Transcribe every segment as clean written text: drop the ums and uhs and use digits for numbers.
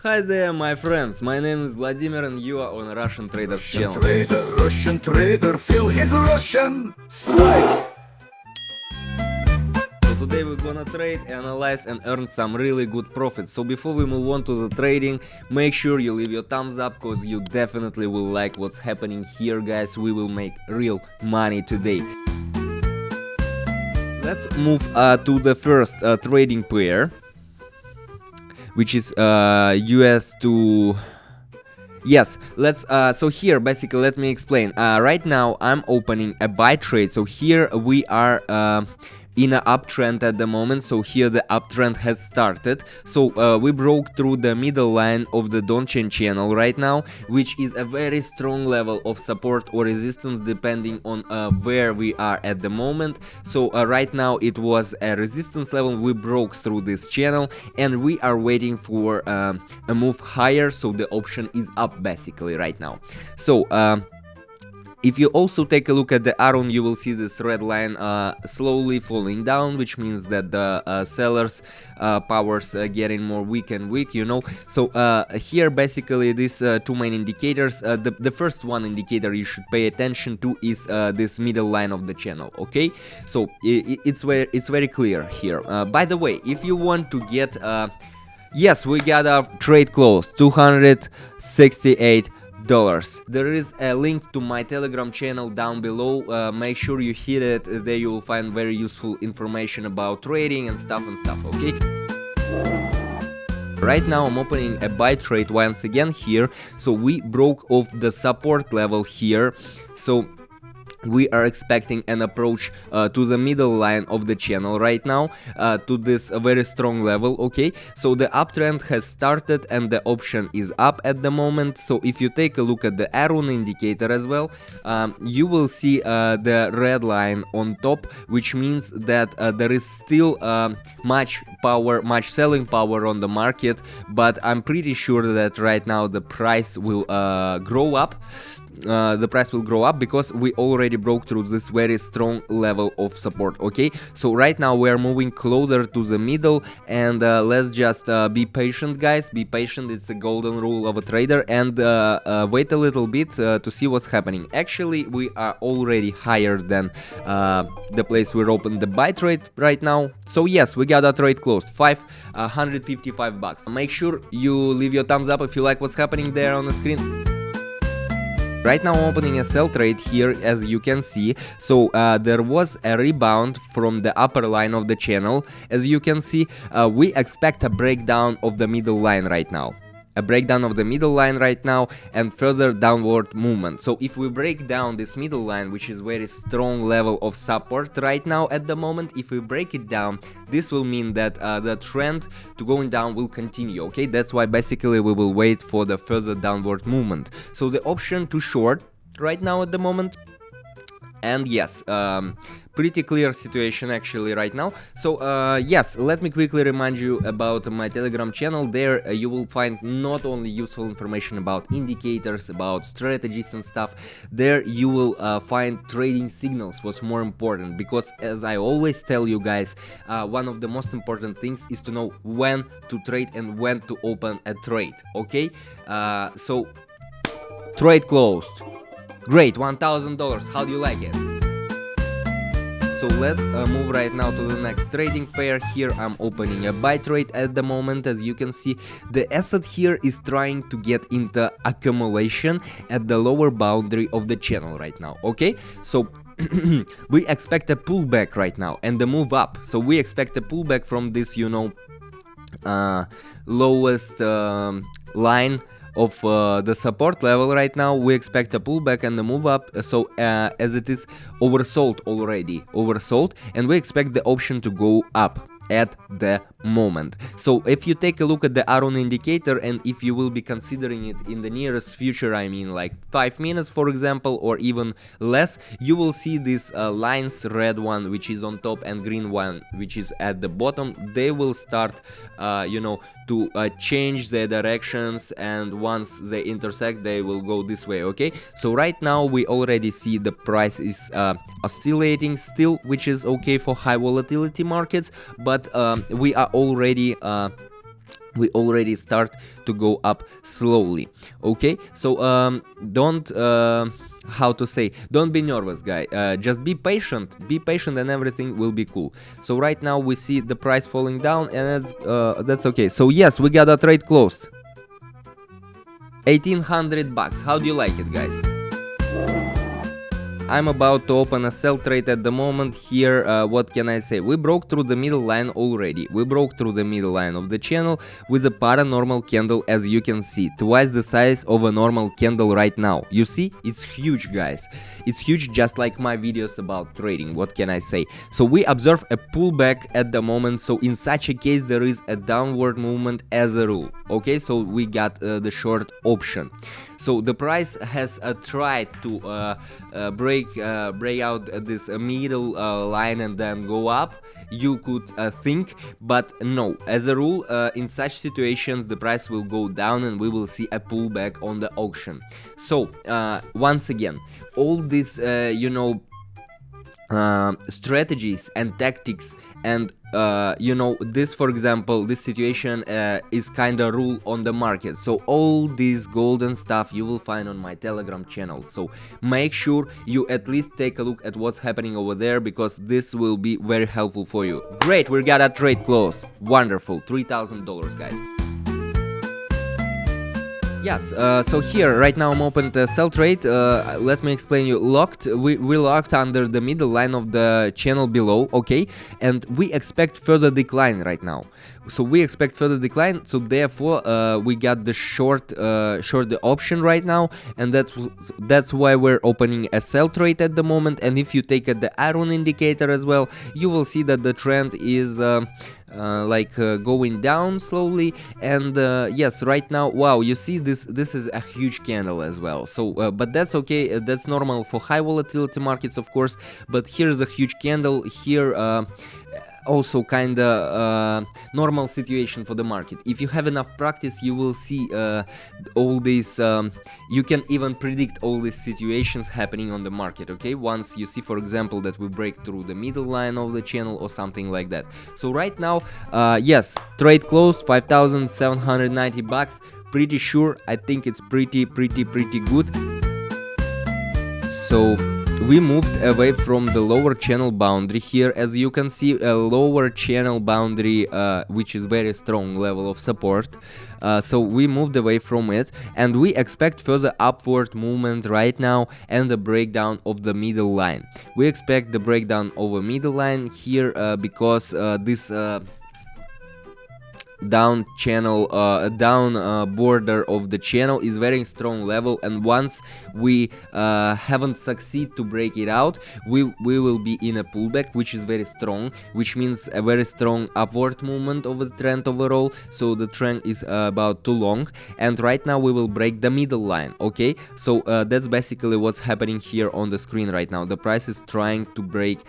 Hi there, my friends. My name is Vladimir, and you are on Russian Traders channel. Russian trader, feel his Russian style. So today we're gonna trade, analyze, and earn some really good profits. So before we move on to the trading, make sure you leave your thumbs up, cause you definitely will like what's happening here, guys. We will make real money today. Let's move to the first trading pair, which is US to... Yes, let's so here basically let me explain. Right now I'm opening a buy trade, so here we are in an uptrend at the moment. So here the uptrend has started. So we broke through the middle line of the Donchen channel right now, which is a very strong level of support or resistance depending on where we are at the moment. So right now it was a resistance level. We broke through this channel and we are waiting for a move higher, so the option is up basically right now. So if you also take a look at the arrow, you will see this red line slowly falling down, which means that the sellers powers getting more weak and weak, you know. So here basically these two main indicators, the first one indicator you should pay attention to is this middle line of the channel, okay? So it's very clear here. By the way, if you want to get yes, we got our trade close, $268. There is a link to my Telegram channel down below. Make sure you hit it. There you will find very useful information about trading and stuff, okay? Right now I'm opening a buy trade once again here. So we broke off the support level here. So we are expecting an approach to the middle line of the channel right now, to this very strong level, okay? So the uptrend has started and the option is up at the moment. So if you take a look at the arrow indicator as well, you will see the red line on top, which means that there is still much selling power on the market, but I'm pretty sure that right now the price will grow up. Because we already broke through this very strong level of support, okay? So right now we are moving closer to the middle, and let's just be patient, guys. Be patient, it's a golden rule of a trader, and wait a little bit to see what's happening. Actually, we are already higher than the place we opened the buy trade right now. So yes, we got a trade closed, $555. Make sure you leave your thumbs up if you like what's happening there on the screen. Right now I'm opening a sell trade here, as you can see. So there was a rebound from the upper line of the channel. As you can see, we expect a breakdown of the middle line right now. And further downward movement. So if we break down this middle line, which is very strong level of support right now at the moment, if we break it down, this will mean that the trend to going down will continue, okay? That's why basically we will wait for the further downward movement. So the option to short right now at the moment, and yes, pretty clear situation actually right now. So yes, let me quickly remind you about my Telegram channel. There you will find not only useful information about indicators, about strategies and stuff. There you will find trading signals, what's more important, because as I always tell you guys, one of the most important things is to know when to trade and when to open a trade, okay? So trade closed. Great, $1,000. How do you like it? So let's move right now to the next trading pair. Here I'm opening a buy trade at the moment. As you can see, the asset here is trying to get into accumulation at the lower boundary of the channel right now, okay? So we expect a pullback right now and the move up. So we expect a pullback from this, you know, lowest line of the support level right now. We expect a pullback and a move up. So as it is oversold already, and we expect the option to go up at the moment. So if you take a look at the arrow indicator, and if you will be considering it in the nearest future, I mean like 5 minutes for example, or even less, you will see these lines, red one which is on top and green one which is at the bottom. They will start you know, to change their directions, and once they intersect they will go this way, okay? So right now we already see the price is oscillating still, which is okay for high volatility markets, but we are already we already start to go up slowly. Okay, so don't how to say, don't be nervous, guy. Just be patient and everything will be cool. So right now we see the price falling down, and that's okay. So yes, we got a trade closed. 1800 bucks. How do you like it, guys? I'm about to open a sell trade at the moment here. What can I say? We broke through the middle line already. We broke through the middle line of the channel with a paranormal candle, as you can see, twice the size of a normal candle right now. You see, it's huge, guys. It's huge, just like my videos about trading. What can I say? So we observe a pullback at the moment. So in such a case, there is a downward movement as a rule. Okay, so we got the short option. So the price has tried to break out this middle line and then go up, you could think, but no. As a rule, in such situations the price will go down and we will see a pullback on the auction. So once again, all this strategies and tactics and this, for example, this situation is kind of rule on the market. So all this golden stuff you will find on my Telegram channel, so make sure you at least take a look at what's happening over there, because this will be very helpful for you. Great, we got a trade closed. Wonderful. $3,000, guys. Yes, so here right now I'm open to sell trade. Let me explain you. Locked, we locked under the middle line of the channel below, okay, and we expect further decline right now. So we expect further decline, so therefore we got the short the option right now, and that's why we're opening a sell trade at the moment. And if you take the iron indicator as well, you will see that the trend is going down slowly. And yes, right now, wow, you see this is a huge candle as well. So but that's okay, that's normal for high volatility markets, of course. But here's a huge candle here, also kinda normal situation for the market. If you have enough practice, you will see all these, you can even predict all these situations happening on the market, okay, once you see, for example, that we break through the middle line of the channel or something like that. So right now, yes, trade closed, 5,790 bucks. Pretty sure, I think it's pretty good. So we moved away from the lower channel boundary here. As you can see, a lower channel boundary, which is very strong level of support. So we moved away from it, and we expect further upward movement right now and the breakdown of the middle line. We expect the breakdown of a middle line here because this down channel border of the channel is very strong level, and once we haven't succeed to break it out, we will be in a pullback, which is very strong, which means a very strong upward movement of the trend overall. So the trend is about too long, and right now we will break the middle line. Okay, so that's basically what's happening here on the screen right now. The price is trying to break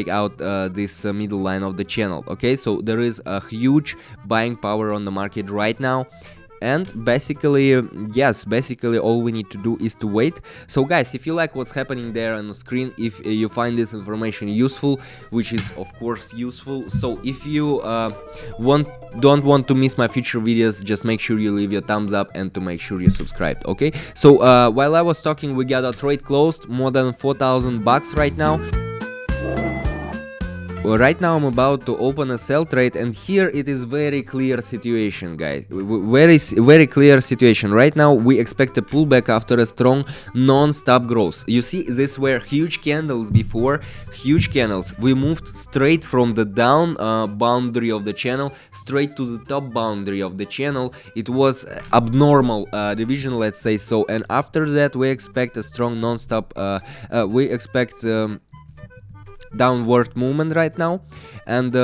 out this middle line of the channel. Okay, so there is a huge buying power on the market right now, and basically, yes, basically all we need to do is to wait. So guys, if you like what's happening there on the screen, if you find this information useful, which is of course useful, so if you don't want to miss my future videos, just make sure you leave your thumbs up and to make sure you're subscribed. Okay, so while I was talking, we got a trade closed, more than 4,000 bucks right now. Right now I'm about to open a sell trade, and here it is very clear situation, guys. Very clear situation. Right now we expect a pullback after a strong non-stop growth. You see, these were huge candles before, huge candles. We moved straight from the down boundary of the channel straight to the top boundary of the channel. It was abnormal division, let's say so, and after that we expect a strong non-stop, we expect downward movement right now, and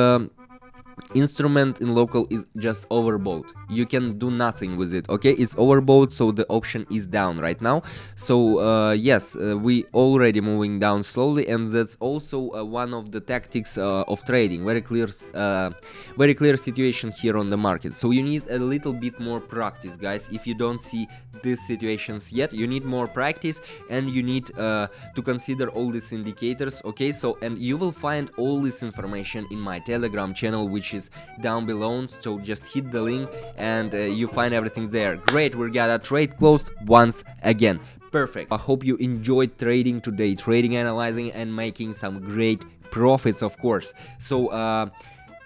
instrument in local is just overbought. You can do nothing with it. Okay, it's overbought, so the option is down right now. So yes, we already moving down slowly, and that's also one of the tactics of trading. Very clear situation here on the market. So you need a little bit more practice, guys. If you don't see these situations yet, you need more practice, and you need to consider all these indicators. Okay, so and you will find all this information in my Telegram channel, which is is down below, so just hit the link and you find everything there. Great, we got a trade closed once again. Perfect. I hope you enjoyed trading today, trading, analyzing, and making some great profits, of course. So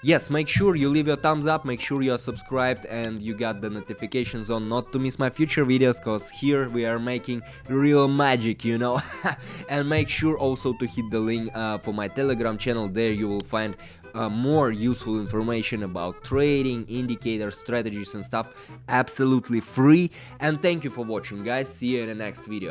yes, make sure you leave your thumbs up, make sure you are subscribed and you got the notifications on not to miss my future videos, cause here we are making real magic, you know. And make sure also to hit the link for my Telegram channel. There you will find more useful information about trading, indicators, strategies and stuff, absolutely free. And thank you for watching, guys. See you in the next video.